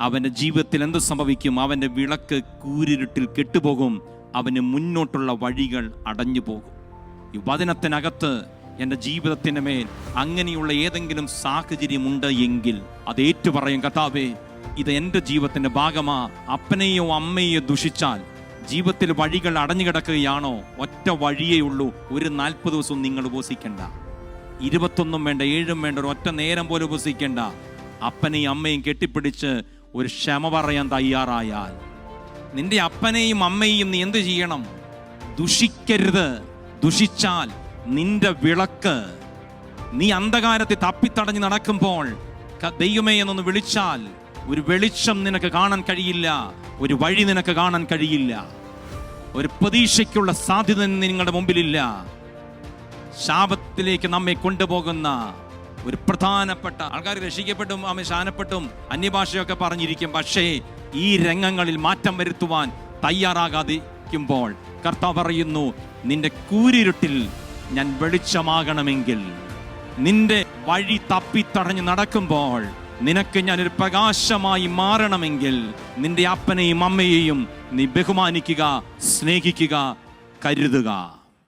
അവൻ്റെ ജീവിതത്തിൽ എന്ത് സംഭവിക്കും? അവൻ്റെ വിളക്ക് കൂരിരുട്ടിൽ കെട്ടുപോകും, അവന് മുന്നോട്ടുള്ള വഴികൾ അടഞ്ഞു പോകും. ഈ വചനത്തിനകത്ത് എൻ്റെ ജീവിതത്തിന് മേൽ അങ്ങനെയുള്ള ഏതെങ്കിലും സാഹചര്യമുണ്ട് എങ്കിൽ അത് ഏറ്റുപറയും, കർത്താവേ, ഇത് എൻ്റെ ജീവിതത്തിൻ്റെ ഭാഗമാ. അപ്പനെയോ അമ്മയെയോ ദുഷിച്ചാൽ ജീവിതത്തിൽ വഴികൾ അടഞ്ഞു കിടക്കുകയാണോ? ഒറ്റ വഴിയേ ഉള്ളൂ. ഒരു 40 ദിവസവും നിങ്ങൾ ഉപസിക്കേണ്ട, 21 വേണ്ട, 7 വേണ്ട, ഒരു ഒറ്റ നേരം പോലെ ഉപസിക്കേണ്ട. അപ്പനെയും അമ്മയും കെട്ടിപ്പിടിച്ച് ഒരു ക്ഷമ പറയാൻ തയ്യാറായാൽ, നിന്റെ അപ്പനെയും അമ്മയെയും നീ എന്ത് ചെയ്യണം? ദുഷിക്കരുത്. ദുഷിച്ചാൽ നിന്റെ വിളക്ക്, നീ അന്ധകാരത്തിൽ തപ്പിത്തടഞ്ഞ് നടക്കുമ്പോൾ ദൈവമേ എന്നൊന്ന് വിളിച്ചാൽ ഒരു വെളിച്ചം നിനക്ക് കാണാൻ കഴിയില്ല, ഒരു വഴി നിനക്ക് കാണാൻ കഴിയില്ല, ഒരു പ്രതീക്ഷയ്ക്കുള്ള സാധ്യത നിങ്ങളുടെ മുമ്പിലില്ല. ശാപത്തിലേക്ക് നമ്മെ കൊണ്ടുപോകുന്ന ഒരു പ്രധാനപ്പെട്ട ആൾക്കാർ രക്ഷിക്കപ്പെട്ടും ശാനപ്പെട്ടും അന്യഭാഷയൊക്കെ പറഞ്ഞിരിക്കും. പക്ഷേ ഈ രംഗങ്ങളിൽ മാറ്റം വരുത്തുവാൻ തയ്യാറാകാതിരിക്കുമ്പോൾ കർത്താവ് പറയുന്നു, നിന്റെ കൂരിരുട്ടിൽ ഞാൻ വെളിച്ചമാകണമെങ്കിൽ, നിന്റെ വഴി തപ്പിത്തടഞ്ഞ് നടക്കുമ്പോൾ നിനക്ക് ഞാനൊരു പ്രകാശമായി മാറണമെങ്കിൽ, നിന്റെ അപ്പനെയും അമ്മയെയും നീ ബഹുമാനിക്കുക, സ്നേഹിക്കുക, കരുതുക.